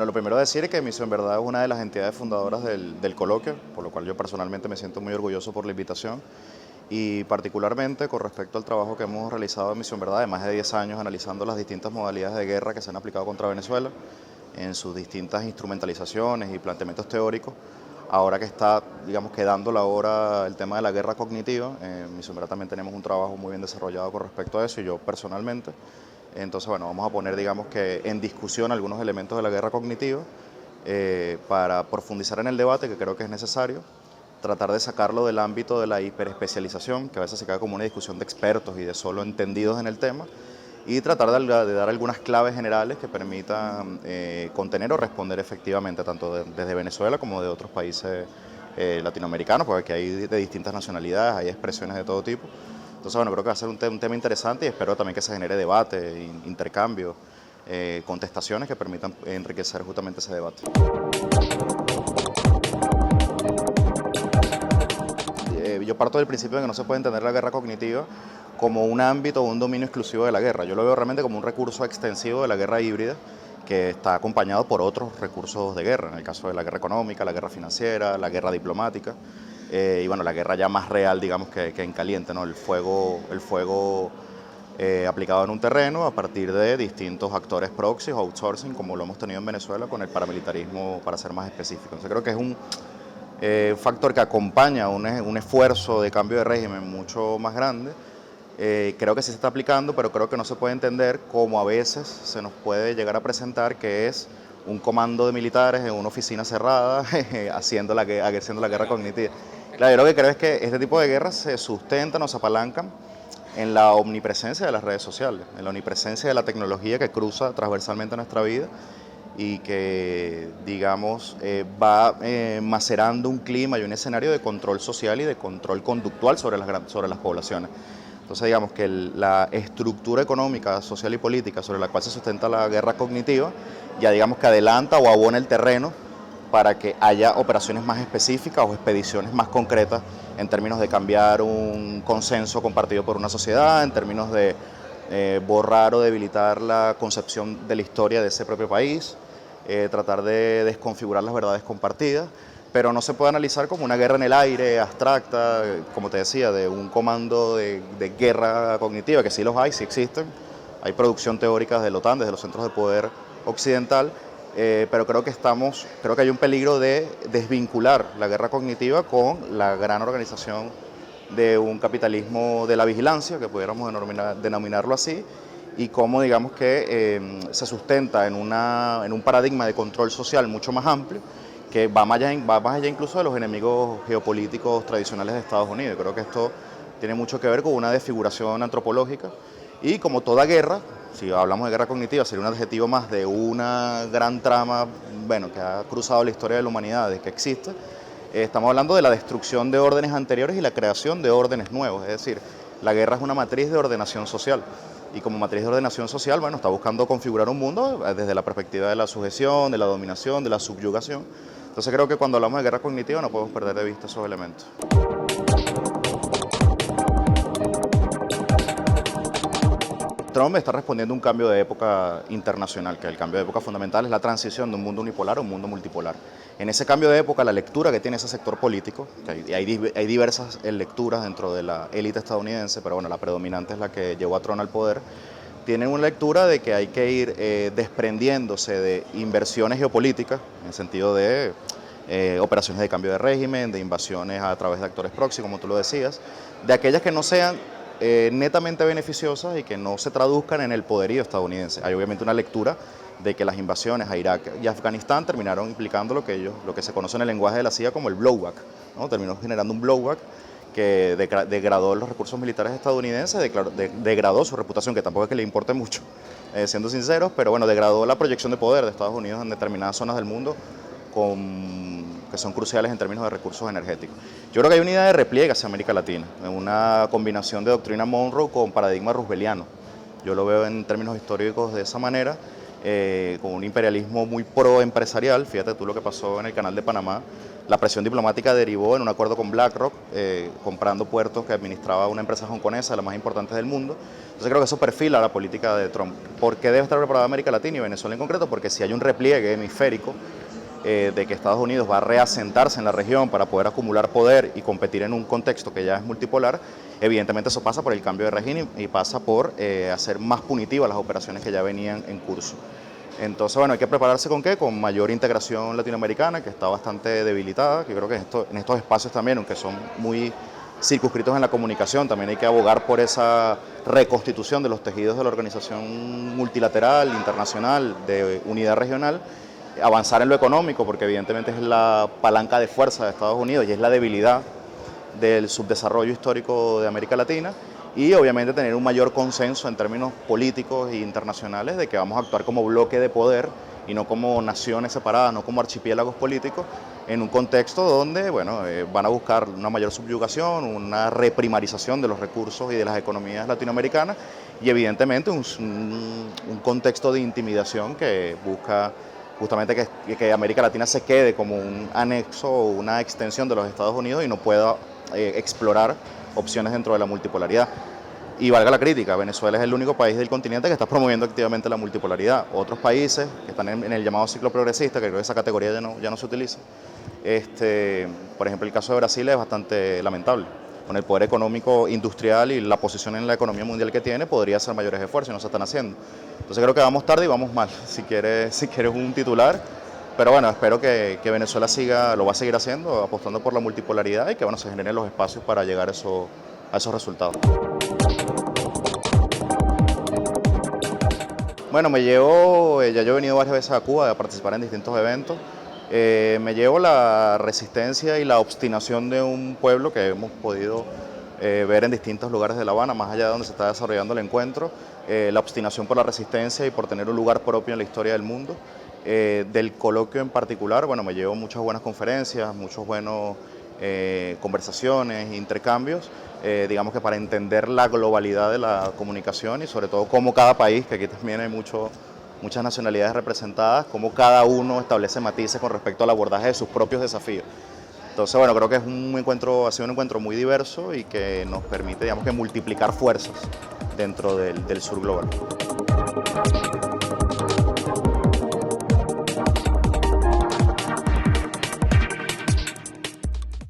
Bueno, lo primero a decir es que Misión Verdad es una de las entidades fundadoras del coloquio, por lo cual yo personalmente me siento muy orgulloso por la invitación y particularmente con respecto al trabajo que hemos realizado en Misión Verdad de más de 10 años analizando las distintas modalidades de guerra que se han aplicado contra Venezuela en sus distintas instrumentalizaciones y planteamientos teóricos. Ahora que está, digamos, quedando la hora el tema de la guerra cognitiva, en Misión Verdad también tenemos un trabajo muy bien desarrollado con respecto a eso y yo personalmente. Entonces, bueno, vamos a poner, digamos que en discusión algunos elementos de la guerra cognitiva para profundizar en el debate, que creo que es necesario, tratar de sacarlo del ámbito de la hiperespecialización, que a veces se cae como una discusión de expertos y de solo entendidos en el tema, y tratar de dar algunas claves generales que permitan contener o responder efectivamente, tanto desde Venezuela como de otros países latinoamericanos, porque aquí hay de distintas nacionalidades, hay expresiones de todo tipo. Entonces, bueno, creo que va a ser un tema interesante y espero también que se genere debate, intercambio, contestaciones que permitan enriquecer justamente ese debate. Yo parto del principio de que no se puede entender la guerra cognitiva como un ámbito o un dominio exclusivo de la guerra. Yo lo veo realmente como un recurso extensivo de la guerra híbrida que está acompañado por otros recursos de guerra, en el caso de la guerra económica, la guerra financiera, la guerra diplomática y bueno, la guerra ya más real, digamos, que en caliente, ¿no? El fuego aplicado en un terreno a partir de distintos actores proxies o outsourcing, como lo hemos tenido en Venezuela con el paramilitarismo, para ser más específico. Entonces creo que es un factor que acompaña un esfuerzo de cambio de régimen mucho más grande. Creo que sí se está aplicando, pero creo que no se puede entender como a veces se nos puede llegar a presentar que es un comando de militares en una oficina cerrada haciendo la guerra cognitiva. Claro, yo lo que creo es que este tipo de guerras se sustentan o se apalancan en la omnipresencia de las redes sociales, en la omnipresencia de la tecnología que cruza transversalmente nuestra vida y que, digamos, va macerando un clima y un escenario de control social y de control conductual sobre las poblaciones. Entonces, digamos que la estructura económica, social y política sobre la cual se sustenta la guerra cognitiva, ya digamos que adelanta o abona el terreno para que haya operaciones más específicas o expediciones más concretas en términos de cambiar un consenso compartido por una sociedad, en términos de borrar o debilitar la concepción de la historia de ese propio país, tratar de desconfigurar las verdades compartidas, pero no se puede analizar como una guerra en el aire, abstracta, como te decía, de un comando de guerra cognitiva, que sí los hay, sí existen. Hay producción teórica desde la OTAN, desde los centros de poder occidental, pero creo que hay un peligro de desvincular la guerra cognitiva con la gran organización de un capitalismo de la vigilancia, que pudiéramos denominarlo así, y cómo, digamos, que se sustenta en un paradigma de control social mucho más amplio, que va más allá incluso de los enemigos geopolíticos tradicionales de Estados Unidos. Creo que esto tiene mucho que ver con una desfiguración antropológica y, como toda guerra, si hablamos de guerra cognitiva, sería un adjetivo más de una gran trama, bueno, que ha cruzado la historia de la humanidad desde que existe. Estamos hablando de la destrucción de órdenes anteriores y la creación de órdenes nuevos, es decir, la guerra es una matriz de ordenación social y como matriz de ordenación social, bueno, está buscando configurar un mundo desde la perspectiva de la sujeción, de la dominación, de la subyugación. Entonces creo que cuando hablamos de guerra cognitiva no podemos perder de vista esos elementos. Trump está respondiendo a un cambio de época internacional, que el cambio de época fundamental es la transición de un mundo unipolar a un mundo multipolar. En ese cambio de época, la lectura que tiene ese sector político, que hay diversas lecturas dentro de la élite estadounidense, pero bueno, la predominante es la que llevó a Trump al poder, tienen una lectura de que hay que ir desprendiéndose de inversiones geopolíticas, en el sentido de operaciones de cambio de régimen, de invasiones a través de actores proxy, como tú lo decías, de aquellas que no sean netamente beneficiosas y que no se traduzcan en el poderío estadounidense. Hay obviamente una lectura de que las invasiones a Irak y Afganistán terminaron implicando lo que se conoce en el lenguaje de la CIA como el blowback, ¿no? Terminó generando un blowback que degradó los recursos militares estadounidenses, degradó su reputación, que tampoco es que le importe mucho, siendo sinceros, pero bueno, degradó la proyección de poder de Estados Unidos en determinadas zonas del mundo que son cruciales en términos de recursos energéticos. Yo creo que hay una idea de repliegue hacia América Latina, una combinación de doctrina Monroe con paradigma rooseveliano. Yo lo veo en términos históricos de esa manera con un imperialismo muy pro-empresarial. Fíjate tú lo que pasó en el Canal de Panamá. La presión diplomática derivó en un acuerdo con BlackRock, comprando puertos que administraba una empresa hongkonesa, la más importante del mundo. Entonces creo que eso perfila la política de Trump. ¿Por qué debe estar preparada América Latina y Venezuela en concreto? Porque si hay un repliegue hemisférico de que Estados Unidos va a reasentarse en la región para poder acumular poder y competir en un contexto que ya es multipolar, evidentemente eso pasa por el cambio de régimen y pasa por hacer más punitivas las operaciones que ya venían en curso. Entonces, bueno, hay que prepararse ¿con qué? Con mayor integración latinoamericana, que está bastante debilitada, que creo que en estos espacios también, aunque son muy circunscritos en la comunicación, también hay que abogar por esa reconstitución de los tejidos de la organización multilateral, internacional, de unidad regional, avanzar en lo económico, porque evidentemente es la palanca de fuerza de Estados Unidos y es la debilidad del subdesarrollo histórico de América Latina, y obviamente tener un mayor consenso en términos políticos e internacionales de que vamos a actuar como bloque de poder y no como naciones separadas, no como archipiélagos políticos, en un contexto donde van a buscar una mayor subyugación, una reprimarización de los recursos y de las economías latinoamericanas y evidentemente un contexto de intimidación que busca justamente que América Latina se quede como un anexo o una extensión de los Estados Unidos y no pueda explorar opciones dentro de la multipolaridad. Y valga la crítica, Venezuela es el único país del continente que está promoviendo activamente la multipolaridad. Otros países que están en el llamado ciclo progresista, que creo que esa categoría ya no se utiliza, por ejemplo el caso de Brasil es bastante lamentable. Con el poder económico industrial y la posición en la economía mundial que tiene, podría hacer mayores esfuerzos y no se están haciendo. Entonces creo que vamos tarde y vamos mal, si quieres un titular. Pero bueno, espero que Venezuela lo va a seguir haciendo, apostando por la multipolaridad y que se generen los espacios para llegar a esos resultados. Bueno, ya yo he venido varias veces a Cuba a participar en distintos eventos. Me llevo la resistencia y la obstinación de un pueblo que hemos podido ver en distintos lugares de La Habana, más allá de donde se está desarrollando el encuentro, la obstinación por la resistencia y por tener un lugar propio en la historia del mundo. Del coloquio en particular, me llevo muchas buenas conferencias, muchos buenos conversaciones, intercambios, digamos que para entender la globalidad de la comunicación y sobre todo cómo cada país, que aquí también hay muchas nacionalidades representadas, cómo cada uno establece matices con respecto al abordaje de sus propios desafíos. Entonces, creo que ha sido un encuentro muy diverso y que nos permite, digamos que multiplicar fuerzas dentro del sur global.